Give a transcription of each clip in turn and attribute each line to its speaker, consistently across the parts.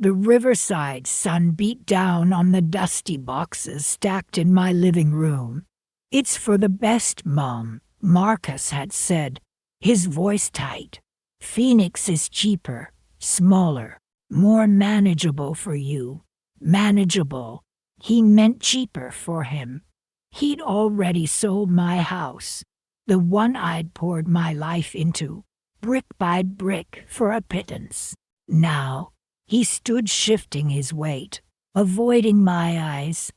Speaker 1: The riverside sun beat down on the dusty boxes stacked in my living room. "It's for the best, Mom," Marcus had said, his voice tight. "Phoenix is cheaper, smaller, more manageable for you." Manageable. He meant cheaper for him. He'd already sold my house, the one I'd poured my life into, brick by brick, for a pittance. Now, he stood shifting his weight, avoiding my eyes.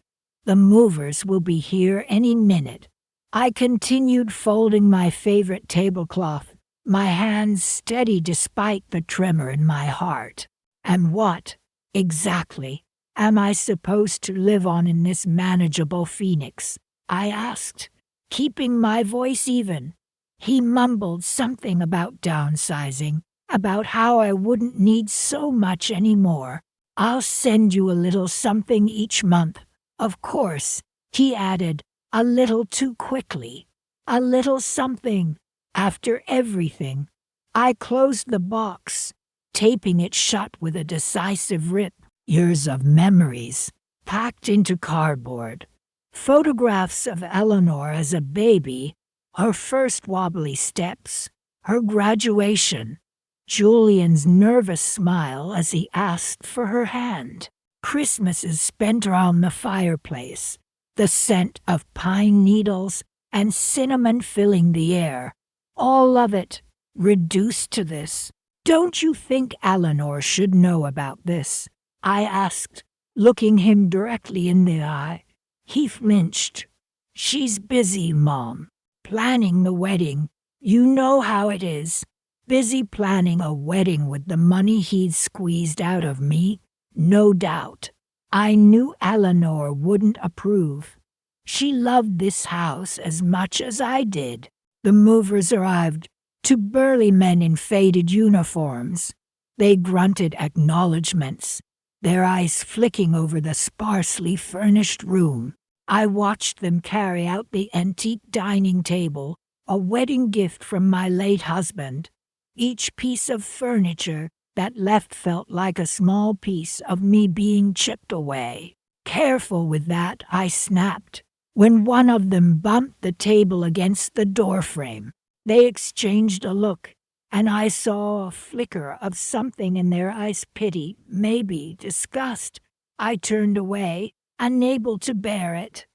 Speaker 1: "The movers will be here any minute." I continued folding my favorite tablecloth, my hands steady despite the tremor in my heart. "And what, exactly, am I supposed to live on in this manageable Phoenix?" I asked, keeping my voice even. He mumbled something about downsizing, about how I wouldn't need so much anymore. "I'll send you a little something each month." Of course, he added, a little too quickly. A little something. After everything. I closed the box, taping it shut with a decisive rip. Years of memories, packed into cardboard. Photographs of Eleanor as a baby, her first wobbly steps, her graduation, Julian's nervous smile as he asked for her hand, Christmases spent around the fireplace, the scent of pine needles and cinnamon filling the air, all of it reduced to this. "Don't you think Eleanor should know about this?" I asked, looking him directly in the eye. He flinched. "She's busy, Mom, planning the wedding. You know how it is. Busy planning a wedding with the money he'd squeezed out of me, no doubt. I knew Eleanor wouldn't approve. She loved this house as much as I did." The movers arrived, two burly men in faded uniforms. They grunted acknowledgments, their eyes flicking over the sparsely furnished room. I watched them carry out the antique dining table, a wedding gift from my late husband. Each piece of furniture that left felt like a small piece of me being chipped away. "Careful with that," I snapped, when one of them bumped the table against the doorframe. They exchanged a look, and I saw a flicker of something in their eyes, pity, maybe disgust. I turned away, unable to bear it.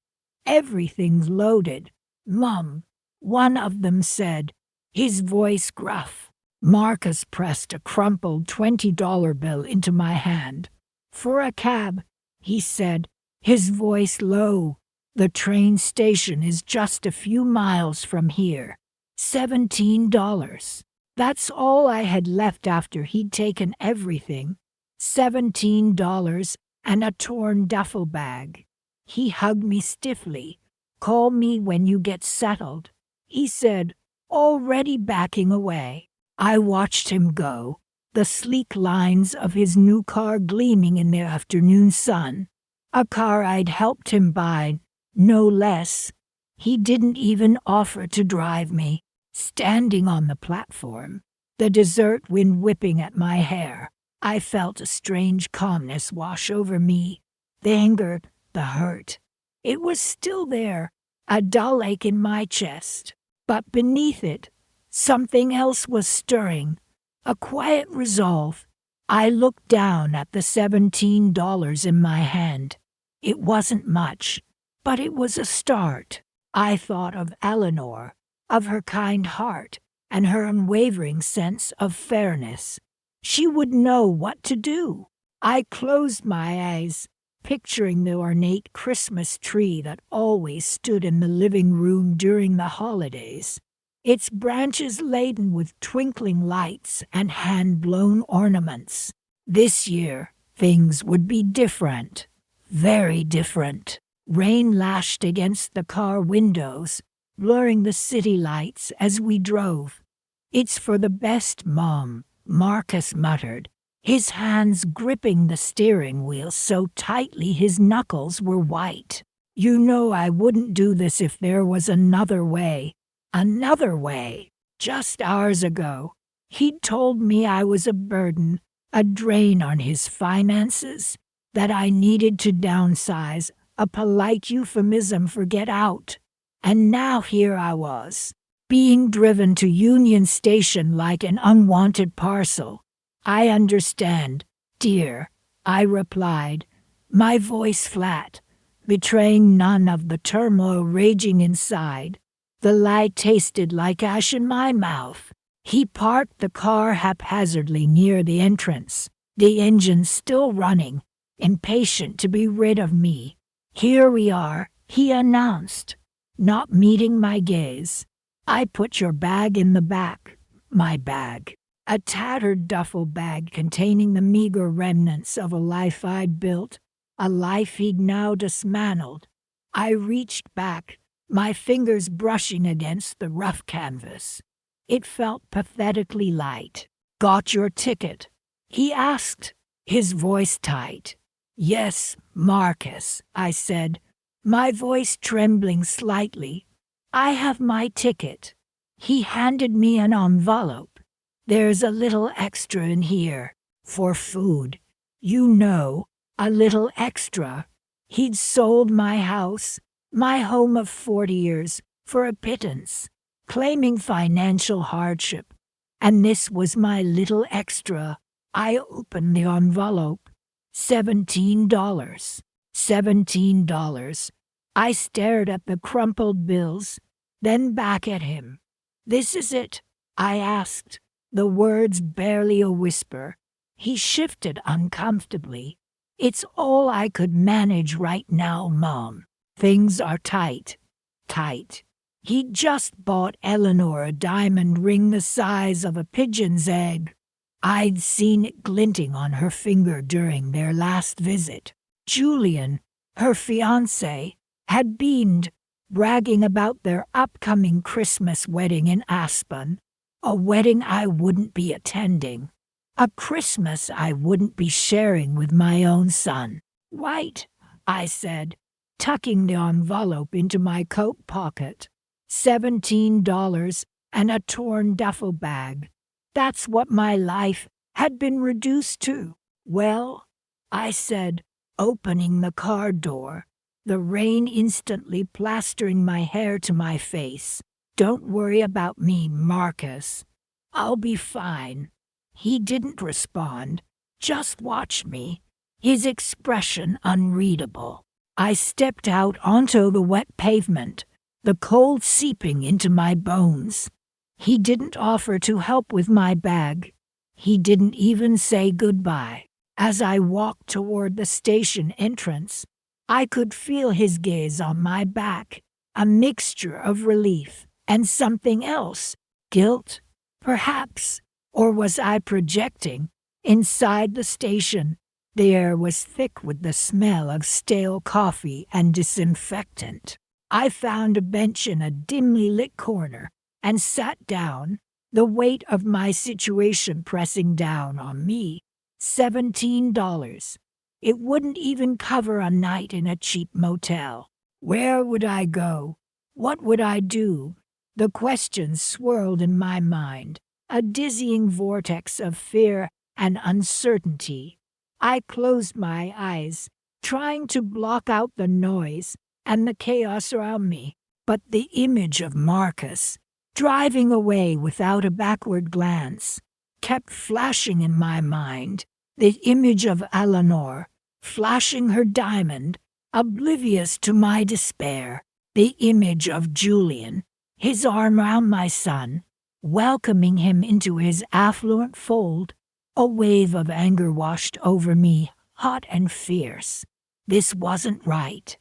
Speaker 1: "Everything's loaded, Mum," one of them said, his voice gruff. Marcus pressed a crumpled $20 bill into my hand. "For a cab," he said, his voice low. "The train station is just a few miles from here." $17. That's all I had left after he'd taken everything. $17 and a torn duffel bag. He hugged me stiffly. "Call me when you get settled," he said, already backing away. I watched him go, the sleek lines of his new car gleaming in the afternoon sun. A car I'd helped him buy, no less. He didn't even offer to drive me. Standing on the platform, the desert wind whipping at my hair, I felt a strange calmness wash over me. The anger, the hurt. It was still there, a dull ache in my chest. But beneath it, something else was stirring, a quiet resolve. I looked down at the $17 in my hand. It wasn't much, but it was a start. I thought of Eleanor, of her kind heart, and her unwavering sense of fairness. She would know what to do. I closed my eyes, picturing the ornate Christmas tree that always stood in the living room during the holidays, its branches laden with twinkling lights and hand-blown ornaments. This year, things would be different, very different. Rain lashed against the car windows, blurring the city lights as we drove. "It's for the best, Mom," Marcus muttered, his hands gripping the steering wheel so tightly his knuckles were white. "You know I wouldn't do this if there was another way." Another way. Just hours ago, he'd told me I was a burden, a drain on his finances, that I needed to downsize, a polite euphemism for get out. And now here I was, being driven to Union Station like an unwanted parcel. I understand, dear, I replied, my voice flat, betraying none of the turmoil raging inside. The lie tasted like ash in my mouth. He parked the car haphazardly near the entrance, the engine still running, impatient to be rid of me. Here we are, he announced, not meeting my gaze. I put your bag in the back. My bag. A tattered duffel bag containing the meager remnants of a life I'd built, a life he'd now dismantled. I reached back, my fingers brushing against the rough canvas. It felt pathetically light. Got your ticket? He asked, his voice tight. Yes, Marcus, I said, my voice trembling slightly. I have my ticket. He handed me an envelope. There's a little extra in here, for food. You know, a little extra. He'd sold my house, my home of 40 years, for a pittance, claiming financial hardship. And this was my little extra. I opened the envelope. $17. $17. I stared at the crumpled bills, then back at him. This is it? I asked, the words barely a whisper. He shifted uncomfortably. It's all I could manage right now, Mom. Things are tight. Tight. He'd just bought Eleanor a diamond ring the size of a pigeon's egg. I'd seen it glinting on her finger during their last visit. Julian, her fiancé, had beamed, bragging about their upcoming Christmas wedding in Aspen, a wedding I wouldn't be attending, a Christmas I wouldn't be sharing with my own son. Right, I said, tucking the envelope into my coat pocket. $17 and a torn duffel bag. That's what my life had been reduced to. Well, I said, opening the car door, the rain instantly plastering my hair to my face. Don't worry about me, Marcus. I'll be fine. He didn't respond. Just watch me, his expression unreadable. I stepped out onto the wet pavement, the cold seeping into my bones. He didn't offer to help with my bag. He didn't even say goodbye. As I walked toward the station entrance, I could feel his gaze on my back, a mixture of relief and something else. Guilt, perhaps, or was I projecting? Inside the station, the air was thick with the smell of stale coffee and disinfectant. I found a bench in a dimly lit corner and sat down, the weight of my situation pressing down on me. $17. It wouldn't even cover a night in a cheap motel. Where would I go? What would I do? The questions swirled in my mind, a dizzying vortex of fear and uncertainty. I closed my eyes, trying to block out the noise and the chaos around me, but the image of Marcus, driving away without a backward glance, kept flashing in my mind. The image of Eleanor, flashing her diamond, oblivious to my despair. The image of Julian, his arm round my son, welcoming him into his affluent fold. A wave of anger washed over me, hot and fierce. This wasn't right.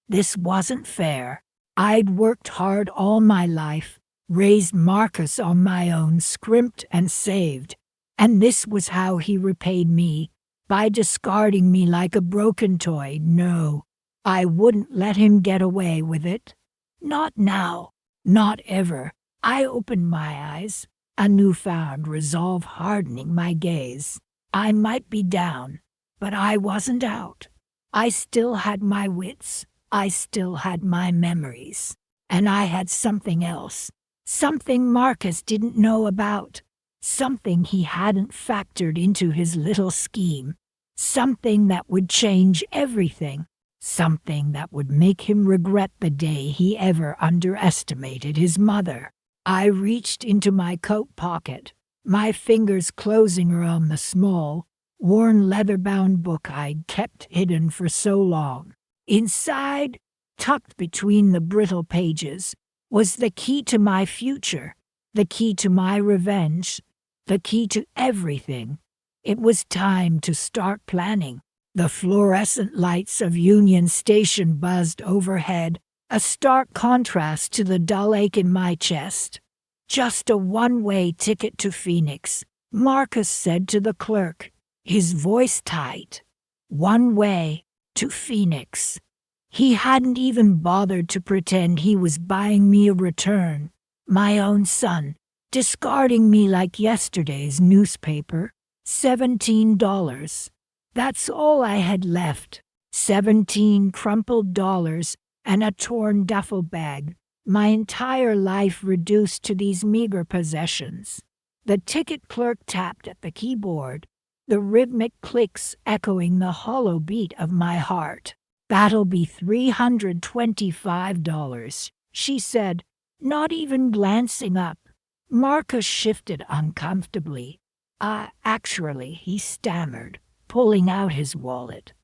Speaker 1: This wasn't fair. I'd worked hard all my life, raised Marcus on my own, scrimped and saved, and this was how he repaid me, by discarding me like a broken toy. No, I wouldn't let him get away with it. Not now, not ever. I opened my eyes, a newfound resolve hardening my gaze. I might be down, but I wasn't out. I still had my wits. I still had my memories. And I had something else, something Marcus didn't know about, something he hadn't factored into his little scheme, something that would change everything, something that would make him regret the day he ever underestimated his mother. I reached into my coat pocket, my fingers closing around the small, worn leather-bound book I'd kept hidden for so long. Inside, tucked between the brittle pages, was the key to my future, the key to my revenge, the key to everything. It was time to start planning. The fluorescent lights of Union Station buzzed overhead, a stark contrast to the dull ache in my chest. "Just a one-way ticket to Phoenix," Marcus said to the clerk, his voice tight. "One way to Phoenix." He hadn't even bothered to pretend he was buying me a return. My own son, discarding me like yesterday's newspaper. $17. That's all I had left. 17 crumpled dollars and a torn duffel bag. My entire life reduced to these meager possessions. The ticket clerk tapped at the keyboard, the rhythmic clicks echoing the hollow beat of my heart. "That'll be $325, she said, not even glancing up. Marcus shifted uncomfortably. Actually," he stammered, pulling out his wallet.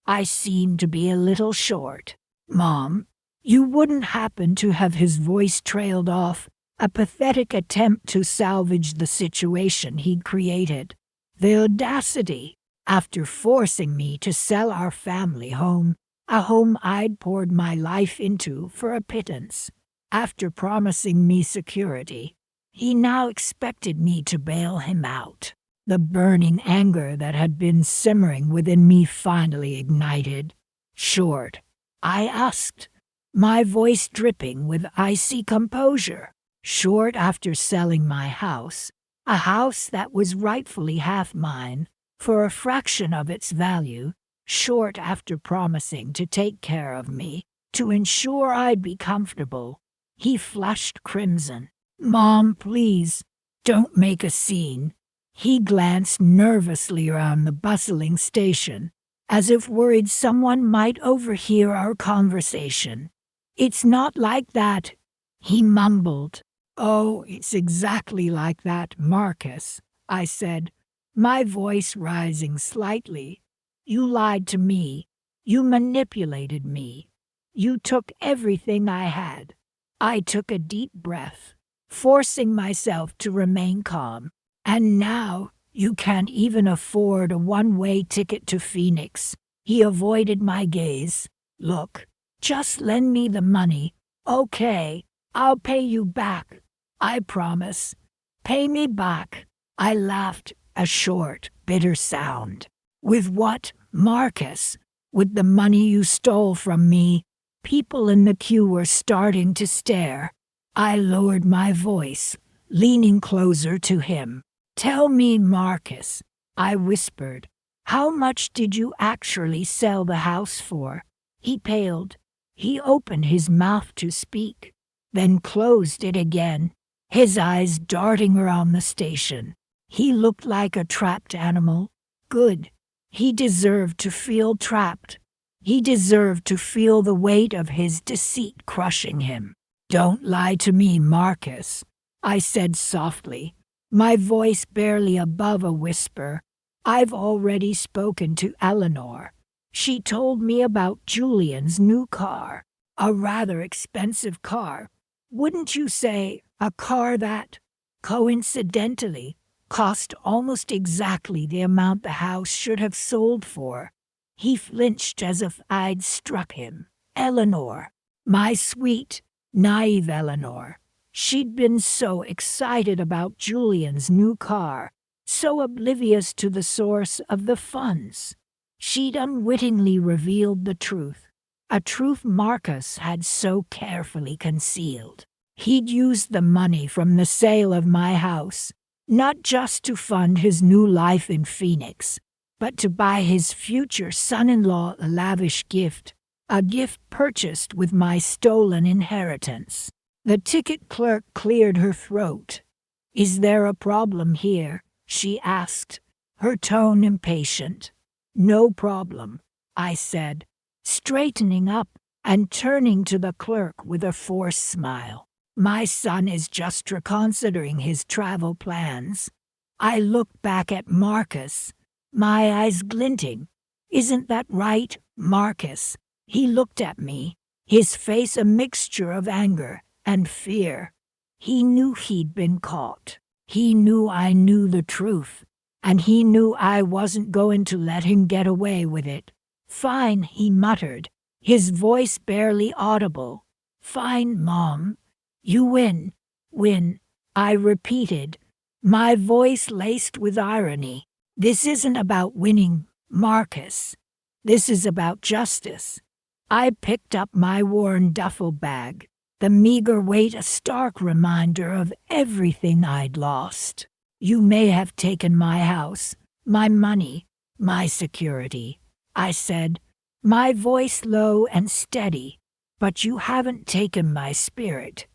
Speaker 1: "I seem to be a little short. Mom, you wouldn't happen to have..." His voice trailed off, a pathetic attempt to salvage the situation he'd created. The audacity, after forcing me to sell our family home, a home I'd poured my life into, for a pittance. After promising me security, he now expected me to bail him out. The burning anger that had been simmering within me finally ignited. "Short?" I asked, my voice dripping with icy composure. "Short after selling my house, a house that was rightfully half mine, for a fraction of its value. Short after promising to take care of me, to ensure I'd be comfortable." He flushed crimson. "Mom, please, don't make a scene." He glanced nervously around the bustling station, as if worried someone might overhear our conversation. "It's not like that," he mumbled. "Oh, it's exactly like that, Marcus," I said, my voice rising slightly. "You lied to me. You manipulated me. You took everything I had." I took a deep breath, forcing myself to remain calm. "And now you can't even afford a one-way ticket to Phoenix." He avoided my gaze. "Look, just lend me the money. Okay, I'll pay you back. I promise. Pay me back." I laughed, a short, bitter sound. "With what, Marcus? With the money you stole from me?" People in the queue were starting to stare. I lowered my voice, leaning closer to him. "Tell me, Marcus," I whispered. "How much did you actually sell the house for?" He paled. He opened his mouth to speak, then closed it again, his eyes darting around the station. He looked like a trapped animal. Good. He deserved to feel trapped. He deserved to feel the weight of his deceit crushing him. "Don't lie to me, Marcus," I said softly, my voice barely above a whisper. "I've already spoken to Eleanor. She told me about Julian's new car. A rather expensive car. Wouldn't you say a car that, coincidentally, cost almost exactly the amount the house should have sold for?" He flinched as if I'd struck him. Eleanor. My sweet, naive Eleanor. She'd been so excited about Julian's new car, so oblivious to the source of the funds. She'd unwittingly revealed the truth, a truth Marcus had so carefully concealed. He'd used the money from the sale of my house, not just to fund his new life in Phoenix, but to buy his future son-in-law a lavish gift, a gift purchased with my stolen inheritance. The ticket clerk cleared her throat. Is there a problem here? She asked, her tone impatient. No problem, I said, straightening up and turning to the clerk with a forced smile. My son is just reconsidering his travel plans. I looked back at Marcus, my eyes glinting. Isn't that right, Marcus? He looked at me, his face a mixture of anger and fear. He knew he'd been caught. He knew I knew the truth, and he knew I wasn't going to let him get away with it. Fine, he muttered, his voice barely audible. Fine, Mom. You win. Win, I repeated, my voice laced with irony. This isn't about winning, Marcus. This is about justice. I picked up my worn duffel bag, the meager weight a stark reminder of everything I'd lost. You may have taken my house, my money, my security, I said, my voice low and steady, but you haven't taken my spirit.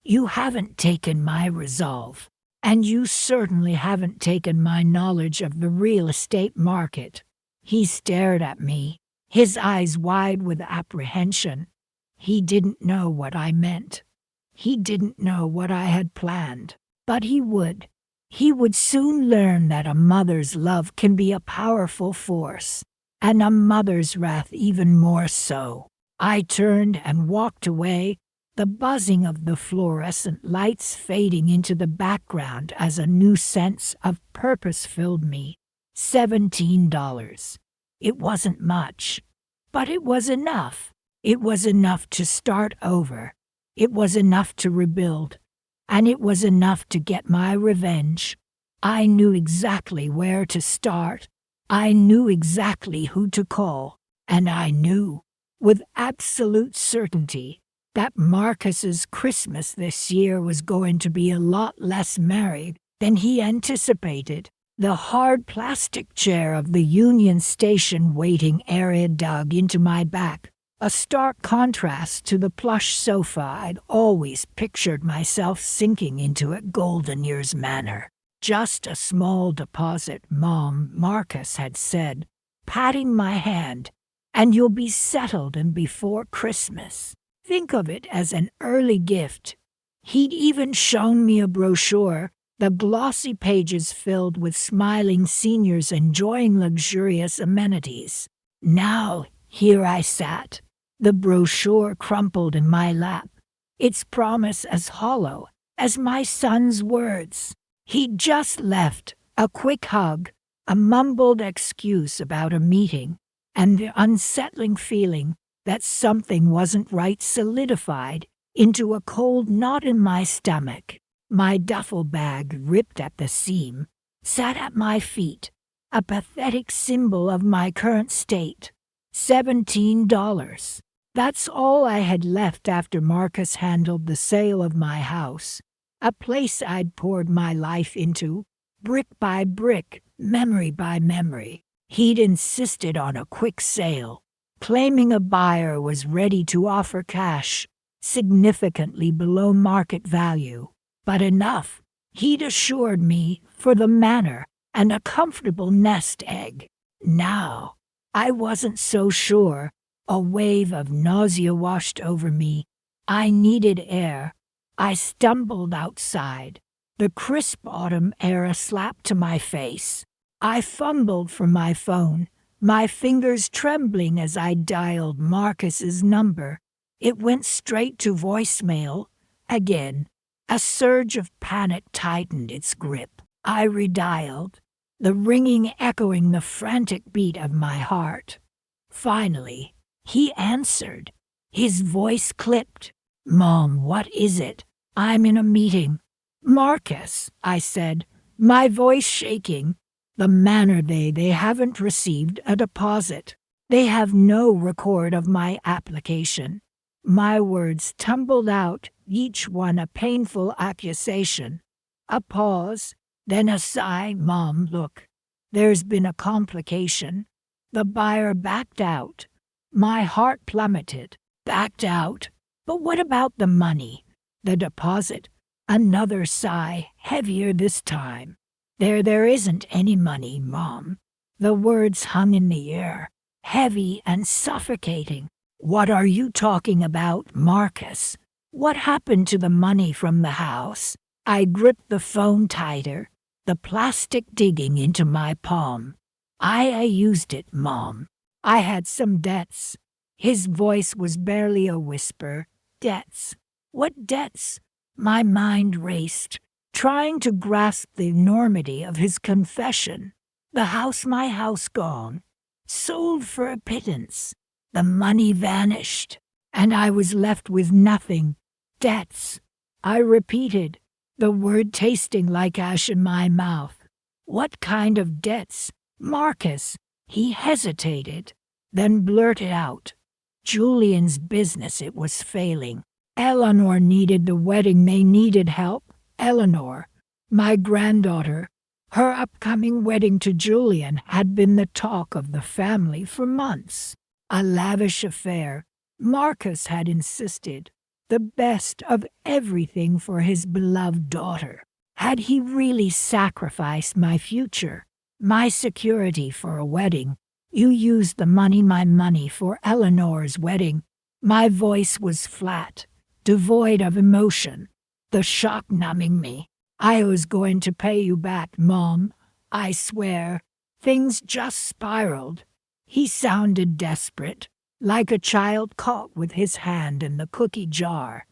Speaker 1: You haven't taken my resolve, and you certainly haven't taken my knowledge of the real estate market. He stared at me, his eyes wide with apprehension. He didn't know what I meant. He didn't know what I had planned, but he would. He would soon learn that a mother's love can be a powerful force, and a mother's wrath even more so. I turned and walked away, the buzzing of the fluorescent lights fading into the background as a new sense of purpose filled me. $17. It wasn't much, but it was enough. It was enough to start over. It was enough to rebuild. And it was enough to get my revenge. I knew exactly where to start. I knew exactly who to call. And I knew, with absolute certainty, that Marcus's Christmas this year was going to be a lot less merry than he anticipated. The hard plastic chair of the Union Station waiting area dug into my back, a stark contrast to the plush sofa I'd always pictured myself sinking into at Golden Years Manor. Just a small deposit, Mom, Marcus had said, patting my hand, and you'll be settled and before Christmas. Think of it as an early gift. He'd even shown me a brochure, the glossy pages filled with smiling seniors enjoying luxurious amenities. Now, here I sat, the brochure crumpled in my lap, its promise as hollow as my son's words. He'd just left, a quick hug, a mumbled excuse about a meeting, and the unsettling feeling that something wasn't right solidified into a cold knot in my stomach. My duffel bag, ripped at the seam, sat at my feet, a pathetic symbol of my current state. $17. That's all I had left after Marcus handled the sale of my house, a place I'd poured my life into, brick by brick, memory by memory. He'd insisted on a quick sale, claiming a buyer was ready to offer cash, significantly below market value, but enough, he'd assured me, for the manor and a comfortable nest egg. Now, I wasn't so sure. A wave of nausea washed over me. I needed air. I stumbled outside. The crisp autumn air slapped to my face. I fumbled for my phone, my fingers trembling as I dialed Marcus's number. It went straight to voicemail. Again, a surge of panic tightened its grip. I redialed, the ringing echoing the frantic beat of my heart. Finally, he answered. His voice clipped. "Mom, what is it? I'm in a meeting." "Marcus," I said, my voice shaking. "The manor they haven't received a deposit. They have no record of my application." My words tumbled out, each one a painful accusation. A pause, then a sigh. "Mom, look, there's been a complication. The buyer backed out." My heart plummeted. Backed out? But what about the money? The deposit? Another sigh, heavier this time. There isn't any money, Mom. The words hung in the air, heavy and suffocating. What are you talking about, Marcus? What happened to the money from the house? I gripped the phone tighter, the plastic digging into my palm. I used it, Mom. I had some debts. His voice was barely a whisper. Debts. What debts? My mind raced, trying to grasp the enormity of his confession. My house gone. Sold for a pittance. The money vanished, and I was left with nothing. Debts. I repeated, the word tasting like ash in my mouth. What kind of debts? Marcus. He hesitated, then blurted out. Julian's business, it was failing. Eleanor needed the wedding. They needed help. Eleanor, my granddaughter. Her upcoming wedding to Julian had been the talk of the family for months. A lavish affair. Marcus had insisted. The best of everything for his beloved daughter. Had he really sacrificed my future, my security for a wedding? You used my money for Eleanor's wedding. My voice was flat, devoid of emotion, the shock numbing me. I was going to pay you back, Mom. I swear. Things just spiraled. He sounded desperate, like a child caught with his hand in the cookie jar.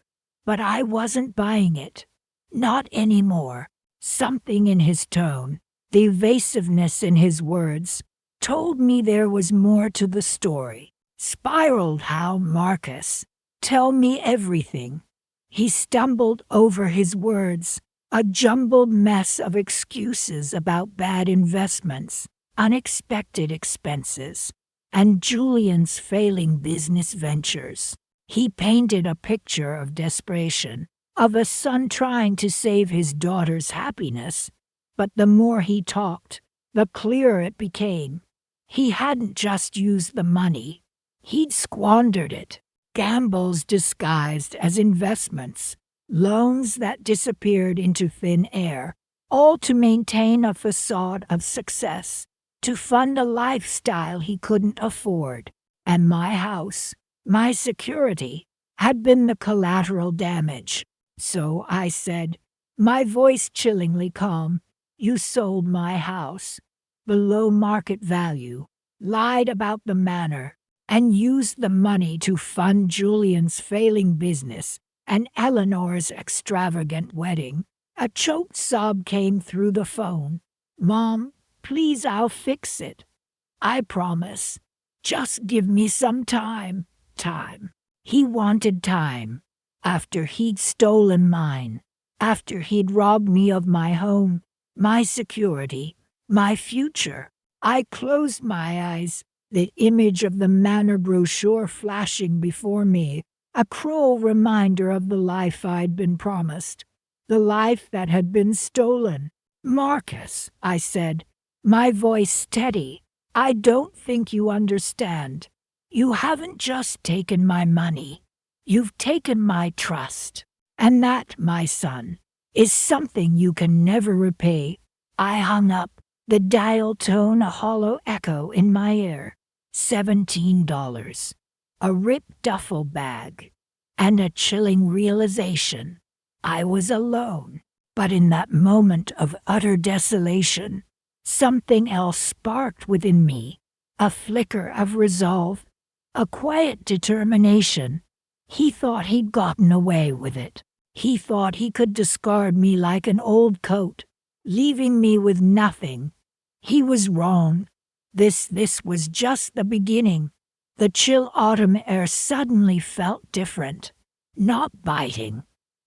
Speaker 1: But I wasn't buying it. Not anymore. Something in his tone, the evasiveness in his words, told me there was more to the story. Spiraled how, Marcus? Tell me everything. He stumbled over his words, a jumbled mess of excuses about bad investments, unexpected expenses, and Julian's failing business ventures. He painted a picture of desperation, of a son trying to save his daughter's happiness. But the more he talked, the clearer it became. He hadn't just used the money. He'd squandered it. Gambles disguised as investments, loans that disappeared into thin air, all to maintain a facade of success, to fund a lifestyle he couldn't afford. And my house, my security, had been the collateral damage. So I said, my voice chillingly calm, you sold my house below market value, lied about the manor, and used the money to fund Julian's failing business and Eleanor's extravagant wedding. A choked sob came through the phone. Mom, please, I'll fix it. I promise. Just give me some time. Time. He wanted time. After he'd stolen mine. After he'd robbed me of my home, my security, my future. I closed my eyes, the image of the manor brochure flashing before me, a cruel reminder of the life I'd been promised, the life that had been stolen. Marcus, I said, my voice steady, I don't think you understand. You haven't just taken my money. You've taken my trust. And that, my son, is something you can never repay. I hung up, the dial tone a hollow echo in my ear. $17. A ripped duffel bag. And a chilling realization. I was alone. But in that moment of utter desolation, something else sparked within me. A flicker of resolve. A quiet determination. He thought he'd gotten away with it. He thought he could discard me like an old coat, leaving me with nothing. He was wrong. This was just the beginning. The chill autumn air suddenly felt different. Not biting,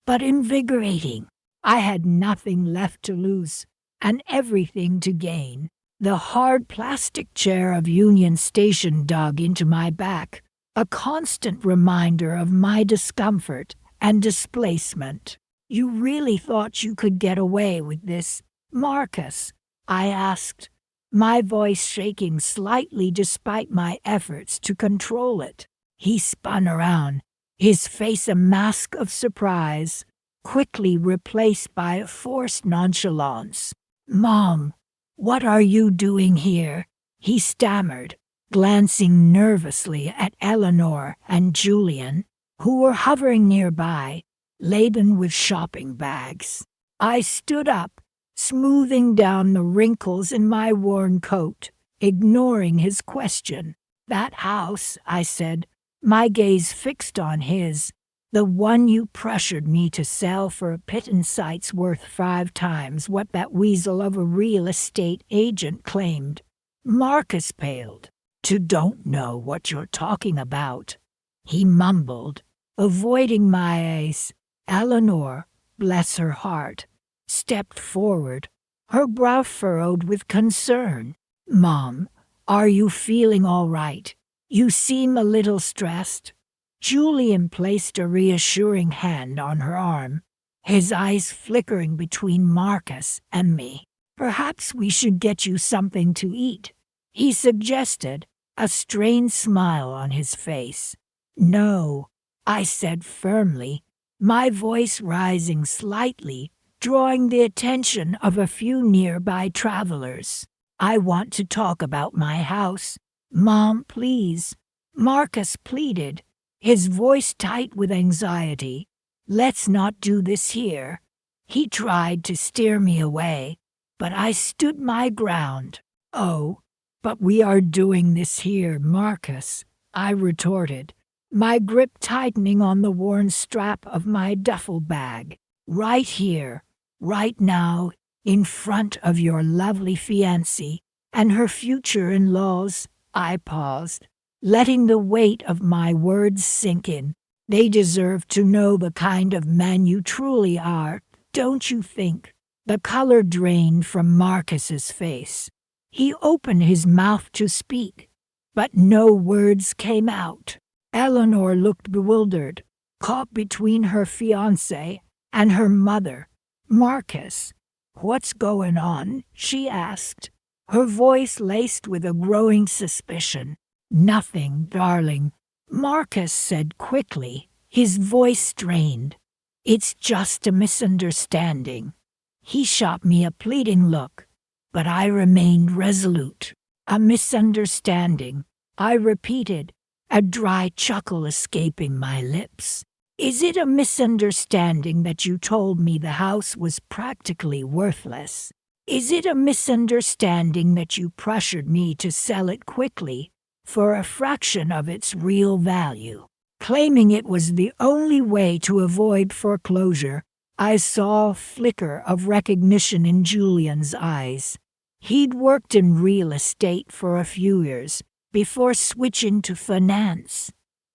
Speaker 1: but invigorating. I had nothing left to lose, and everything to gain. The hard plastic chair of Union Station dug into my back, a constant reminder of my discomfort and displacement. You really thought you could get away with this, Marcus? I asked, my voice shaking slightly despite my efforts to control it. He spun around, his face a mask of surprise. quickly replaced by a forced nonchalance. "Mom, what are you doing here?" he stammered, glancing nervously at Eleanor and Julian, who were hovering nearby, laden with shopping bags. I stood up, smoothing down the wrinkles in my worn coat, ignoring his question. "That house," I said, my gaze fixed on his, "the one you pressured me to sell for a pittance worth 5 times what that weasel of a real estate agent claimed." Marcus paled. "You don't know what you're talking about," he mumbled, avoiding my eyes. Eleanor, bless her heart, stepped forward, her brow furrowed with concern. "Mom, are you feeling all right? You seem a little stressed." Julian placed a reassuring hand on her arm, his eyes flickering between Marcus and me. "Perhaps we should get you something to eat," he suggested, a strained smile on his face. "No," I said firmly, my voice rising slightly, drawing the attention of a few nearby travelers. "I want to talk about my house. Mom, please." Marcus pleaded, his voice tight with anxiety. "Let's not do this here." He tried to steer me away, but I stood my ground. "Oh, but we are doing this here, Marcus," I retorted, my grip tightening on the worn strap of my duffel bag. "Right here, right now, in front of your lovely fiancée and her future in-laws." I paused, letting the weight of my words sink in. "They deserve to know the kind of man you truly are, don't you think?" The color drained from Marcus's face. He opened his mouth to speak, but no words came out. Eleanor looked bewildered, caught between her fiancé and her mother. "Marcus, what's going on?" she asked, her voice laced with a growing suspicion. "Nothing, darling," Marcus said quickly, his voice strained. "It's just a misunderstanding." He shot me a pleading look, but I remained resolute. "A misunderstanding," I repeated, a dry chuckle escaping my lips. "Is it a misunderstanding that you told me the house was practically worthless? Is it a misunderstanding that you pressured me to sell it quickly for a fraction of its real value, claiming it was the only way to avoid foreclosure?" I saw a flicker of recognition in Julian's eyes. He'd worked in real estate for a few years before switching to finance.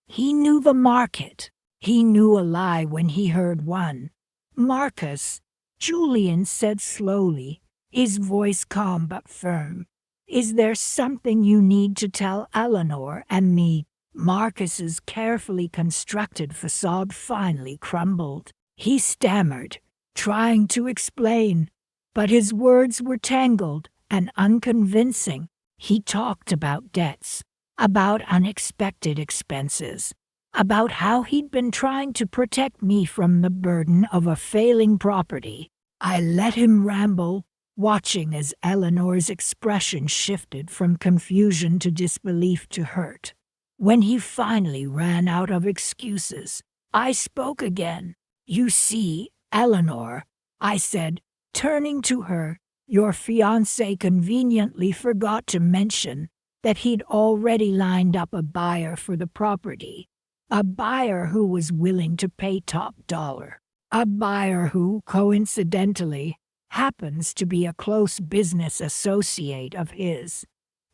Speaker 1: He knew the market. He knew a lie when he heard one. "Marcus," Julian said slowly, his voice calm but firm, "is there something you need to tell Eleanor and me?" Marcus's carefully constructed facade finally crumbled. He stammered, trying to explain, but his words were tangled and unconvincing. He talked about debts, about unexpected expenses, about how he'd been trying to protect me from the burden of a failing property. I let him ramble, watching as Eleanor's expression shifted from confusion to disbelief to hurt. When he finally ran out of excuses, I spoke again. "You see, Eleanor," I said, turning to her, "your fiancé conveniently forgot to mention that he'd already lined up a buyer for the property. A buyer who was willing to pay top dollar. A buyer who, coincidentally, happens to be a close business associate of his."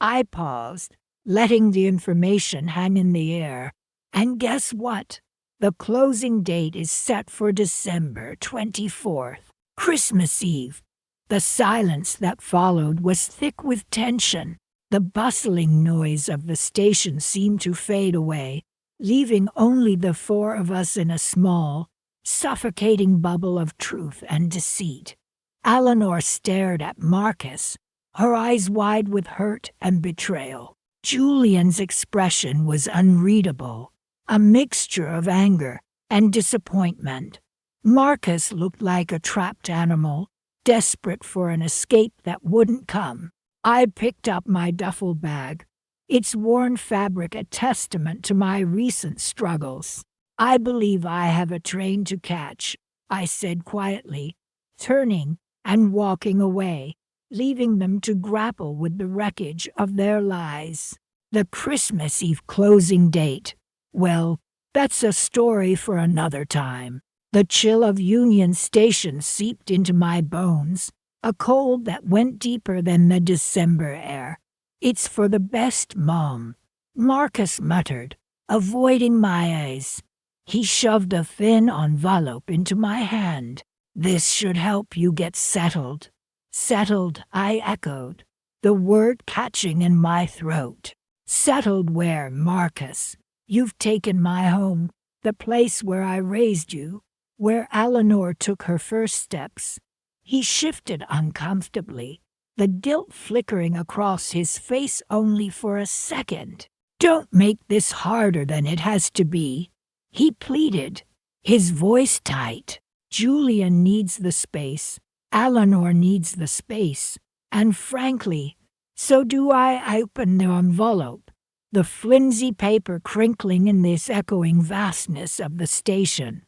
Speaker 1: I paused, letting the information hang in the air. "And guess what? The closing date is set for December 24th, Christmas Eve." The silence that followed was thick with tension. The bustling noise of the station seemed to fade away, leaving only the 4 of us in a small, suffocating bubble of truth and deceit. Eleanor stared at Marcus, her eyes wide with hurt and betrayal. Julian's expression was unreadable, a mixture of anger and disappointment. Marcus looked like a trapped animal, desperate for an escape that wouldn't come. I picked up my duffel bag, its worn fabric a testament to my recent struggles. I believe I have a train to catch, I said quietly, turning and walking away, leaving them to grapple with the wreckage of their lies. The Christmas Eve closing date. Well, that's a story for another time. The chill of Union Station seeped into my bones, a cold that went deeper than the December air. It's for the best, Mom, Marcus muttered, avoiding my eyes. He shoved a thin envelope into my hand. This should help you get settled. Settled, I echoed, the word catching in my throat. Settled where, Marcus? You've taken my home, the place where I raised you, where Eleanor took her first steps. He shifted uncomfortably, the guilt flickering across his face only for a second. Don't make this harder than it has to be, he pleaded, his voice tight. Julian needs the space. Eleanor needs the space. And frankly, so do I. I opened the envelope, the flimsy paper crinkling in this echoing vastness of the station.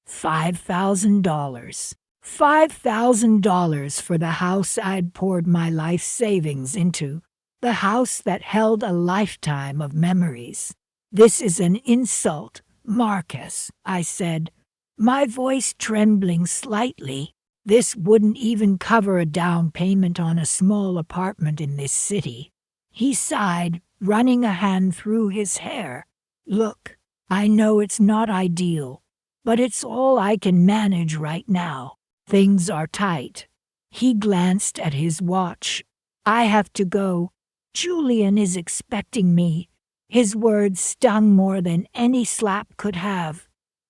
Speaker 1: $5,000. $5,000 for the house I'd poured my life savings into, the house that held a lifetime of memories. This is an insult, Marcus, I said, my voice trembling slightly. This wouldn't even cover a down payment on a small apartment in this city. He sighed, running a hand through his hair. Look, I know it's not ideal, but it's all I can manage right now. Things are tight. He glanced at his watch. I have to go. Julian is expecting me. His words stung more than any slap could have.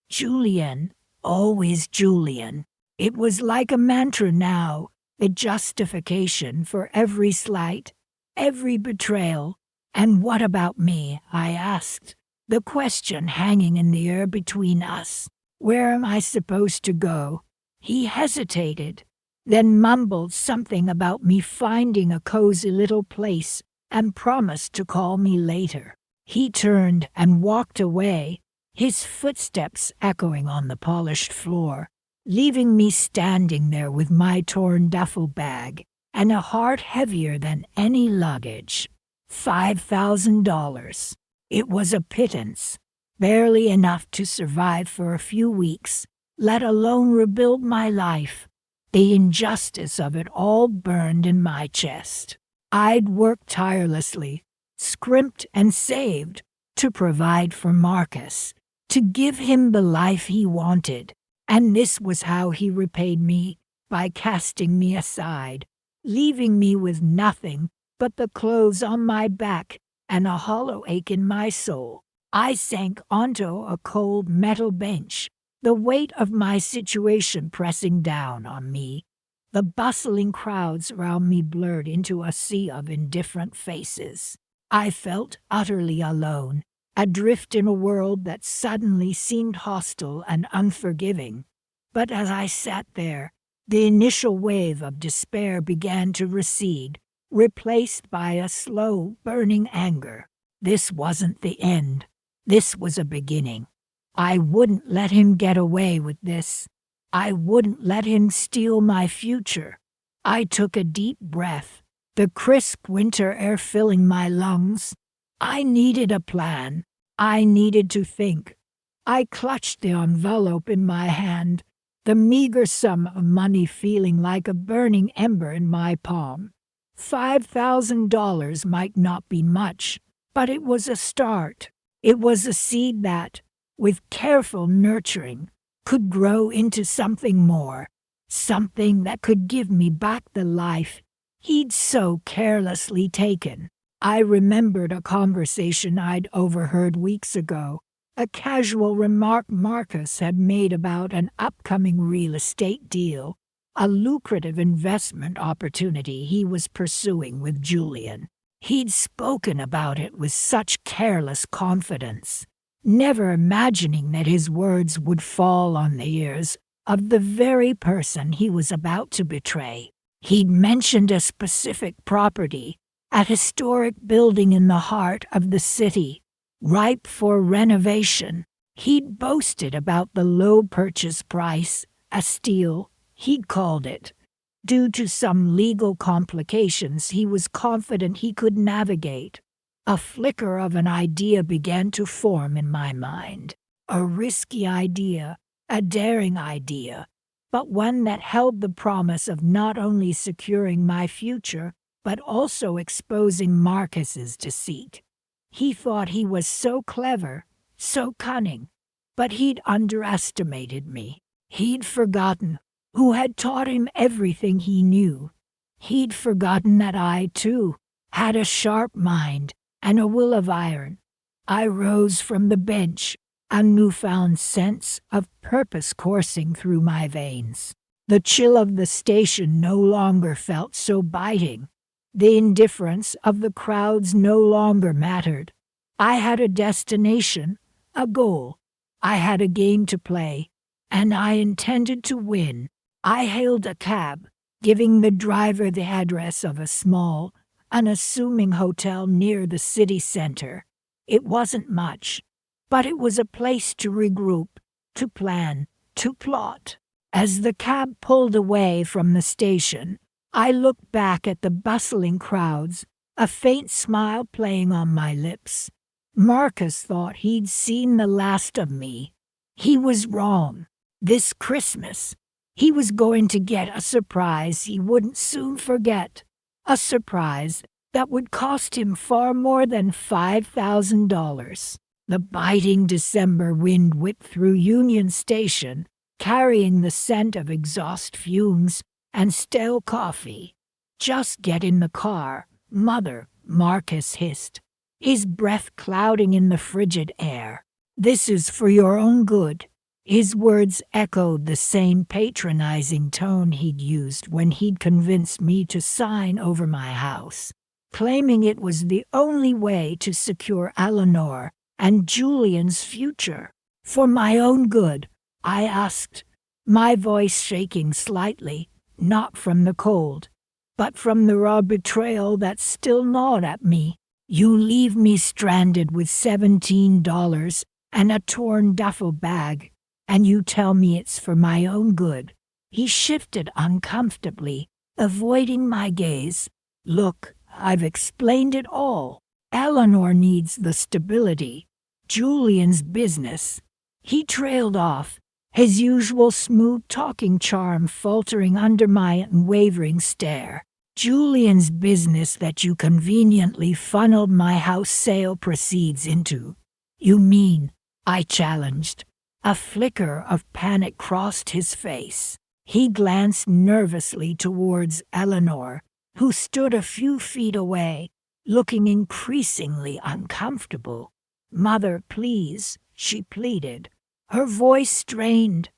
Speaker 1: Julian, always Julian. It was like a mantra now, a justification for every slight, every betrayal. And what about me? I asked, the question hanging in the air between us. Where am I supposed to go? He hesitated, then mumbled something about me finding a cozy little place and promised to call me later. He turned and walked away, his footsteps echoing on the polished floor, leaving me standing there with my torn duffel bag and a heart heavier than any luggage. $5,000. It was a pittance, barely enough to survive for a few weeks, let alone rebuild my life. The injustice of it all burned in my chest. I'd worked tirelessly, scrimped and saved, to provide for Marcus, to give him the life he wanted, and this was how he repaid me, by casting me aside, leaving me with nothing but the clothes on my back and a hollow ache in my soul. I sank onto a cold metal bench, the weight of my situation pressing down on me. The bustling crowds around me blurred into a sea of indifferent faces. I felt utterly alone, adrift in a world that suddenly seemed hostile and unforgiving. But as I sat there, the initial wave of despair began to recede, replaced by a slow, burning anger. This wasn't the end. This was a beginning. I wouldn't let him get away with this. I wouldn't let him steal my future. I took a deep breath, the crisp winter air filling my lungs. I needed a plan. I needed to think. I clutched the envelope in my hand, the meager sum of money feeling like a burning ember in my palm. $5,000 might not be much, but it was a start. It was a seed that, with careful nurturing, could grow into something more, something that could give me back the life he'd so carelessly taken. I remembered a conversation I'd overheard weeks ago, a casual remark Marcus had made about an upcoming real estate deal, a lucrative investment opportunity he was pursuing with Julian. He'd spoken about it with such careless confidence, never imagining that his words would fall on the ears of the very person he was about to betray. He'd mentioned a specific property, a historic building in the heart of the city, ripe for renovation. He'd boasted about the low purchase price, a steal, he'd called it. Due to some legal complications he was confident he could navigate. A flicker of an idea began to form in my mind. A risky idea, a daring idea, but one that held the promise of not only securing my future, but also exposing Marcus's deceit. He thought he was so clever, so cunning, but he'd underestimated me. He'd forgotten who had taught him everything he knew. He'd forgotten that I, too, had a sharp mind and a will of iron. I rose from the bench, a newfound sense of purpose coursing through my veins. The chill of the station no longer felt so biting. The indifference of the crowds no longer mattered. I had a destination, a goal. I had a game to play, and I intended to win. I hailed a cab, giving the driver the address of a small, unassuming hotel near the city center. It wasn't much, but it was a place to regroup, to plan, to plot. As the cab pulled away from the station, I looked back at the bustling crowds, a faint smile playing on my lips. Marcus thought he'd seen the last of me. He was wrong. This Christmas, he was going to get a surprise he wouldn't soon forget. A surprise that would cost him far more than $5,000. The biting December wind whipped through Union Station, carrying the scent of exhaust fumes and stale coffee. "Just get in the car, Mother," Marcus hissed, his breath clouding in the frigid air. "This is for your own good." His words echoed the same patronizing tone he'd used when he'd convinced me to sign over my house, claiming it was the only way to secure Eleanor and Julian's future. "For my own good?" I asked, my voice shaking slightly, not from the cold, but from the raw betrayal that still gnawed at me. "You leave me stranded with $17 and a torn duffel bag, and you tell me it's for my own good." He shifted uncomfortably, avoiding my gaze. "Look, I've explained it all. Eleanor needs the stability. Julian's business." He trailed off, his usual smooth-talking charm faltering under my unwavering stare. "Julian's business that you conveniently funneled my house sale proceeds into." "You mean?" I challenged. A flicker of panic crossed his face. He glanced nervously towards Eleanor, who stood a few feet away, looking increasingly uncomfortable. "Mother, please," she pleaded, her voice strained.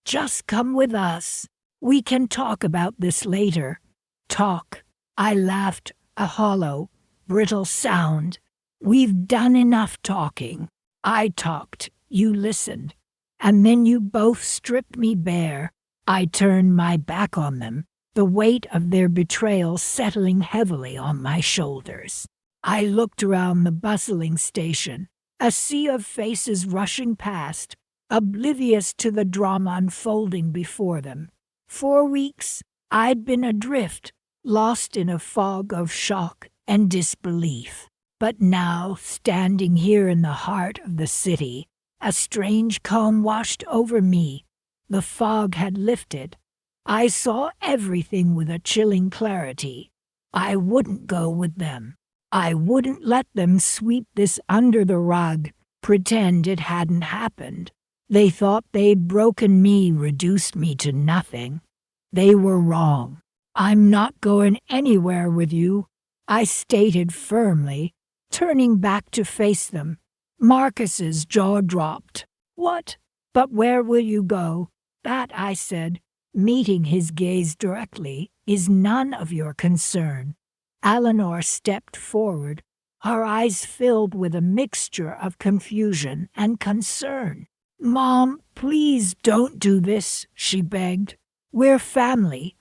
Speaker 1: "Just come with us. We can talk about this later." "Talk?" I laughed, a hollow, brittle sound. "We've done enough talking. I talked, you listened, and then you both stripped me bare." I turned my back on them, the weight of their betrayal settling heavily on my shoulders. I looked around the bustling station, a sea of faces rushing past, oblivious to the drama unfolding before them. 4 weeks, I'd been adrift, lost in a fog of shock and disbelief. But now, standing here in the heart of the city, a strange calm washed over me. The fog had lifted. I saw everything with a chilling clarity. I wouldn't go with them. I wouldn't let them sweep this under the rug, pretend it hadn't happened. They thought they'd broken me, reduced me to nothing. They were wrong. "I'm not going anywhere with you," I stated firmly, turning back to face them. Marcus's jaw dropped. "What? But where will you go?" "That," I said, meeting his gaze directly, "is none of your concern." Eleanor stepped forward, her eyes filled with a mixture of confusion and concern. "Mom, please don't do this," she begged. "We're family."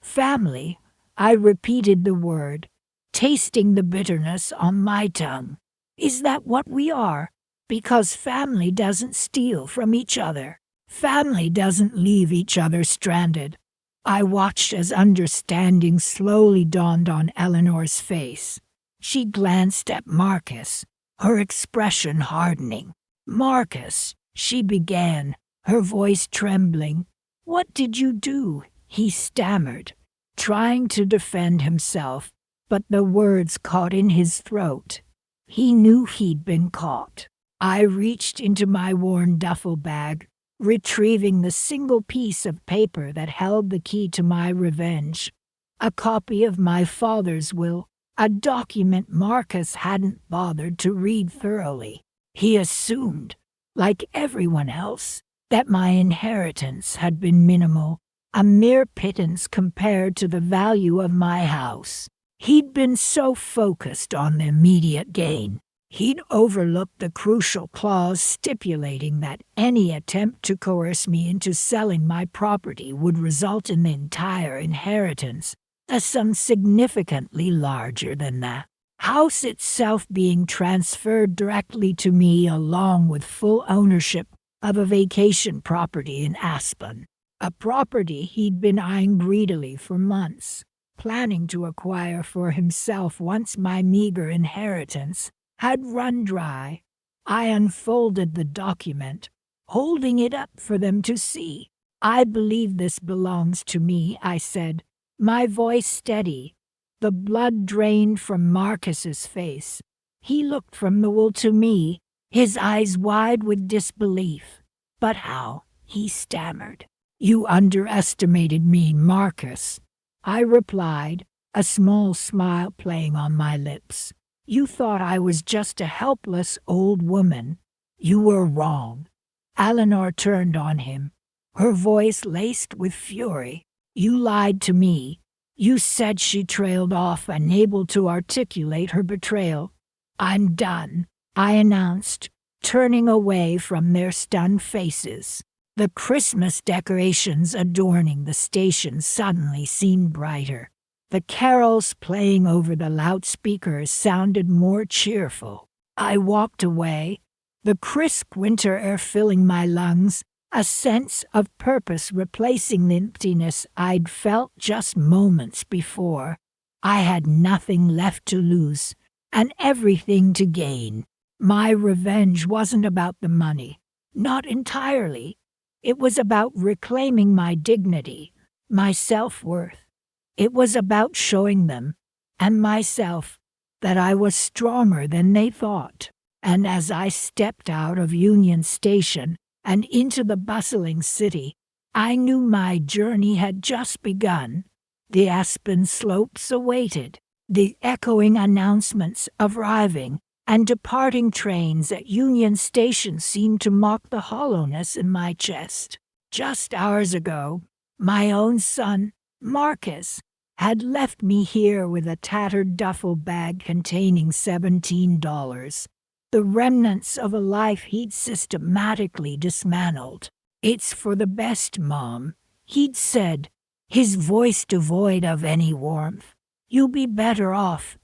Speaker 1: Family. I repeated the word, tasting the bitterness on my tongue. Is that what we are? Because family doesn't steal from each other. Family doesn't leave each other stranded. I watched as understanding slowly dawned on Eleanor's face. She glanced at Marcus, her expression hardening. "Marcus," she began, her voice trembling. "What did you do?" he stammered, trying to defend himself, but the words caught in his throat. He knew he'd been caught. I reached into my worn duffel bag, retrieving the single piece of paper that held the key to my revenge. A copy of my father's will, a document Marcus hadn't bothered to read thoroughly. He assumed, like everyone else, that my inheritance had been minimal, a mere pittance compared to the value of my house. He'd been so focused on the immediate gain, he'd overlooked the crucial clause stipulating that any attempt to coerce me into selling my property would result in the entire inheritance, a sum significantly larger than the house itself being transferred directly to me along with full ownership of a vacation property in Aspen, a property he'd been eyeing greedily for months, planning to acquire for himself once my meager inheritance had run dry. I unfolded the document, holding it up for them to see. "I believe this belongs to me," I said, my voice steady. The blood drained from Marcus's face. He looked from the will to me, his eyes wide with disbelief. "But how?" he stammered. "You underestimated me, Marcus," I replied, a small smile playing on my lips. "You thought I was just a helpless old woman. You were wrong." Eleanor turned on him, her voice laced with fury. "You lied to me. You said," she trailed off, unable to articulate her betrayal. "I'm done," I announced, turning away from their stunned faces. The Christmas decorations adorning the station suddenly seemed brighter. The carols playing over the loudspeakers sounded more cheerful. I walked away, the crisp winter air filling my lungs, a sense of purpose replacing the emptiness I'd felt just moments before. I had nothing left to lose, and everything to gain. My revenge wasn't about the money. Not entirely. It was about reclaiming my dignity, my self-worth. It was about showing them, and myself, that I was stronger than they thought. And as I stepped out of Union Station and into the bustling city, I knew my journey had just begun. The Aspen slopes awaited, the echoing announcements of arriving and departing trains at Union Station seemed to mock the hollowness in my chest. Just hours ago, my own son, Marcus, had left me here with a tattered duffel bag containing $17, the remnants of a life he'd systematically dismantled. "It's for the best, Mom," he'd said, his voice devoid of any warmth. "You'll be better off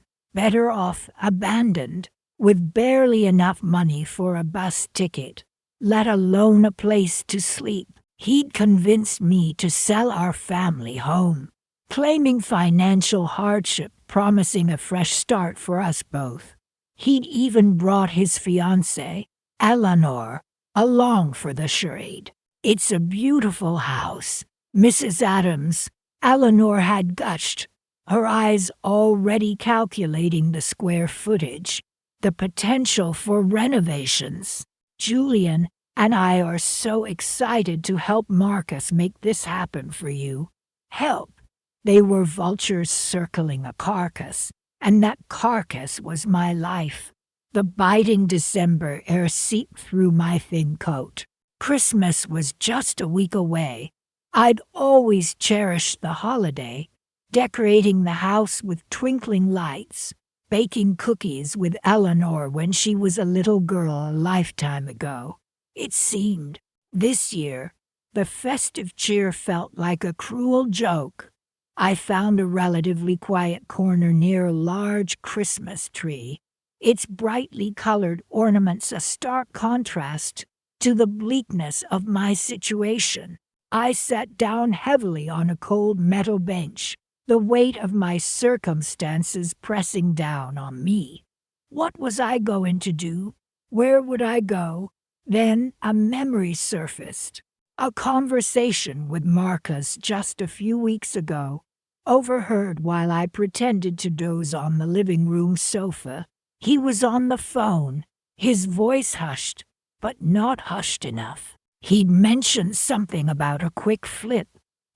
Speaker 1: abandoned, with barely enough money for a bus ticket, let alone a place to sleep." He'd convinced me to sell our family home, claiming financial hardship, promising a fresh start for us both. He'd even brought his fiancée, Eleanor, along for the charade. "It's a beautiful house, Mrs. Adams," Eleanor had gushed, her eyes already calculating the square footage, the potential for renovations. "Julian and I are so excited to help Marcus make this happen for you." Help! They were vultures circling a carcass, and that carcass was my life. The biting December air seeped through my thin coat. Christmas was just a week away. I'd always cherished the holiday, decorating the house with twinkling lights, baking cookies with Eleanor when she was a little girl a lifetime ago. It seemed, this year, the festive cheer felt like a cruel joke. I found a relatively quiet corner near a large Christmas tree, its brightly colored ornaments a stark contrast to the bleakness of my situation. I sat down heavily on a cold metal bench, the weight of my circumstances pressing down on me. What was I going to do? Where would I go? Then a memory surfaced. A conversation with Marcus just a few weeks ago, overheard while I pretended to doze on the living room sofa. He was on the phone, his voice hushed, but not hushed enough. He'd mentioned something about a quick flip,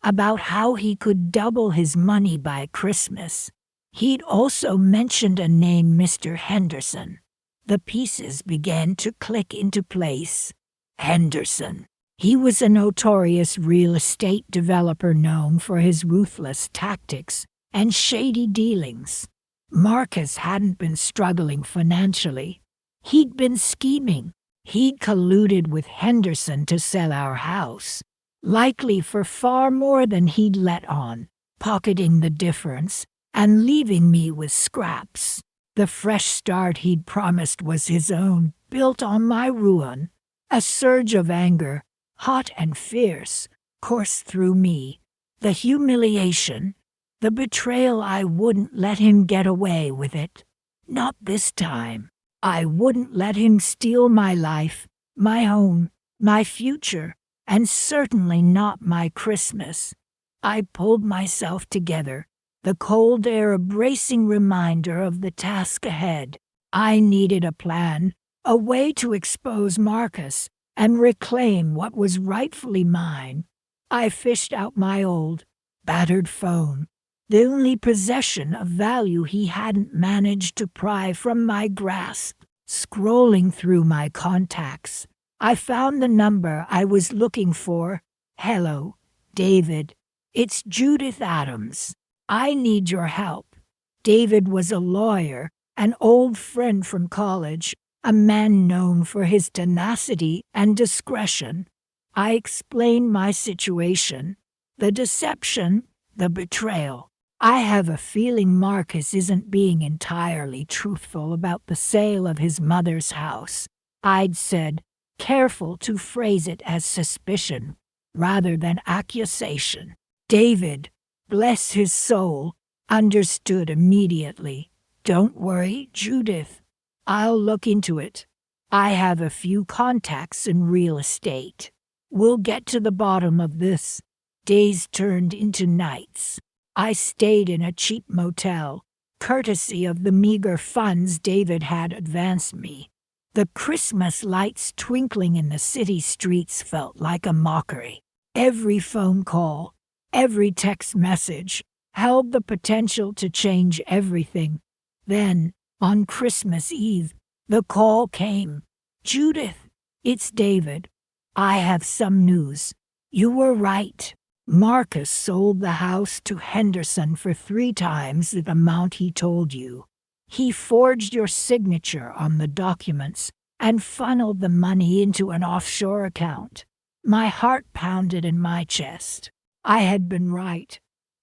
Speaker 1: about how he could double his money by Christmas. He'd also mentioned a name, Mr. Henderson. The pieces began to click into place. Henderson. He was a notorious real estate developer known for his ruthless tactics and shady dealings. Marcus hadn't been struggling financially. He'd been scheming. He'd colluded with Henderson to sell our house, likely for far more than he'd let on, pocketing the difference and leaving me with scraps. The fresh start he'd promised was his own, built on my ruin. A surge of anger, hot and fierce, coursed through me. The humiliation, the betrayal. I wouldn't let him get away with it. Not this time. I wouldn't let him steal my life, my home, my future, and certainly not my Christmas. I pulled myself together, the cold air a bracing reminder of the task ahead. I needed a plan, a way to expose Marcus and reclaim what was rightfully mine. I fished out my old, battered phone, the only possession of value he hadn't managed to pry from my grasp. Scrolling through my contacts, I found the number I was looking for. Hello, David. It's Judith Adams. I need your help. David was a lawyer, an old friend from college, a man known for his tenacity and discretion. I explained my situation, the deception, the betrayal. I have a feeling Marcus isn't being entirely truthful about the sale of his mother's house. I'd said, careful to phrase it as suspicion rather than accusation. David, bless his soul, understood immediately. Don't worry, Judith. I'll look into it. I have a few contacts in real estate. We'll get to the bottom of this. Days turned into nights. I stayed in a cheap motel, courtesy of the meager funds David had advanced me. The Christmas lights twinkling in the city streets felt like a mockery. Every phone call, every text message, held the potential to change everything. Then, on Christmas Eve, the call came. Judith, it's David. I have some news. You were right. Marcus sold the house to Henderson for 3 times the amount he told you. He forged your signature on the documents and funneled the money into an offshore account. My heart pounded in my chest. I had been right.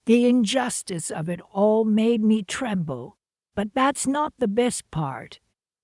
Speaker 1: The injustice of it all made me tremble. But that's not the best part.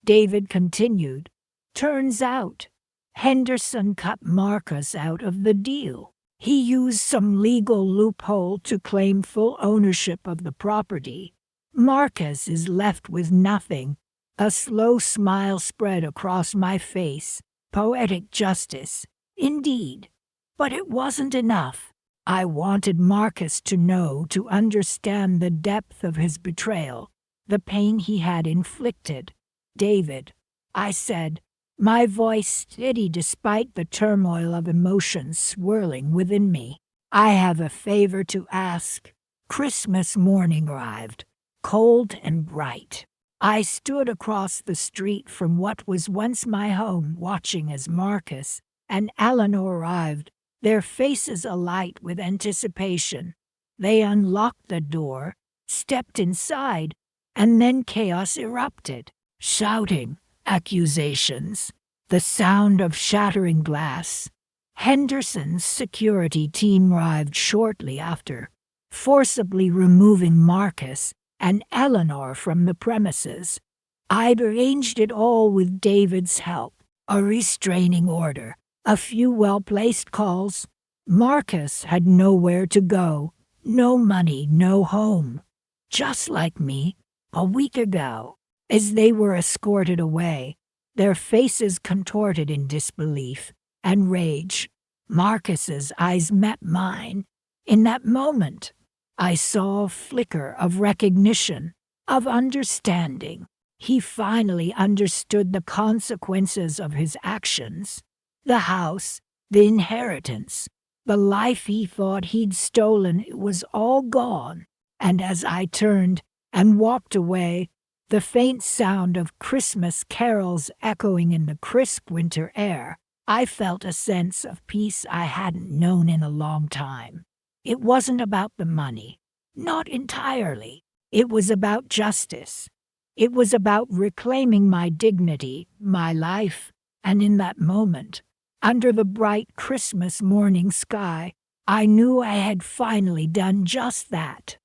Speaker 1: David continued. Turns out, Henderson cut Marcus out of the deal. He used some legal loophole to claim full ownership of the property. Marcus is left with nothing. A slow smile spread across my face. Poetic justice, indeed. But it wasn't enough. I wanted Marcus to know, to understand the depth of his betrayal, the pain he had inflicted. David, I said, my voice steady despite the turmoil of emotions swirling within me. I have a favor to ask. Christmas morning arrived, cold and bright. I stood across the street from what was once my home, watching as Marcus and Eleanor arrived, their faces alight with anticipation. They unlocked the door, stepped inside, and then chaos erupted. Shouting, accusations, the sound of shattering glass. Henderson's security team arrived shortly after, forcibly removing Marcus and Eleanor from the premises. I'd arranged it all with David's help, a restraining order, a few well-placed calls. Marcus had nowhere to go, no money, no home. Just like me, a week ago. As they were escorted away, their faces contorted in disbelief and rage, Marcus's eyes met mine. In that moment, I saw a flicker of recognition, of understanding. He finally understood the consequences of his actions. The house, the inheritance, the life he thought he'd stolen, it was all gone. And as I turned and walked away, the faint sound of Christmas carols echoing in the crisp winter air, I felt a sense of peace I hadn't known in a long time. It wasn't about the money. Not entirely. It was about justice. It was about reclaiming my dignity, my life, and in that moment, under the bright Christmas morning sky, I knew I had finally done just that.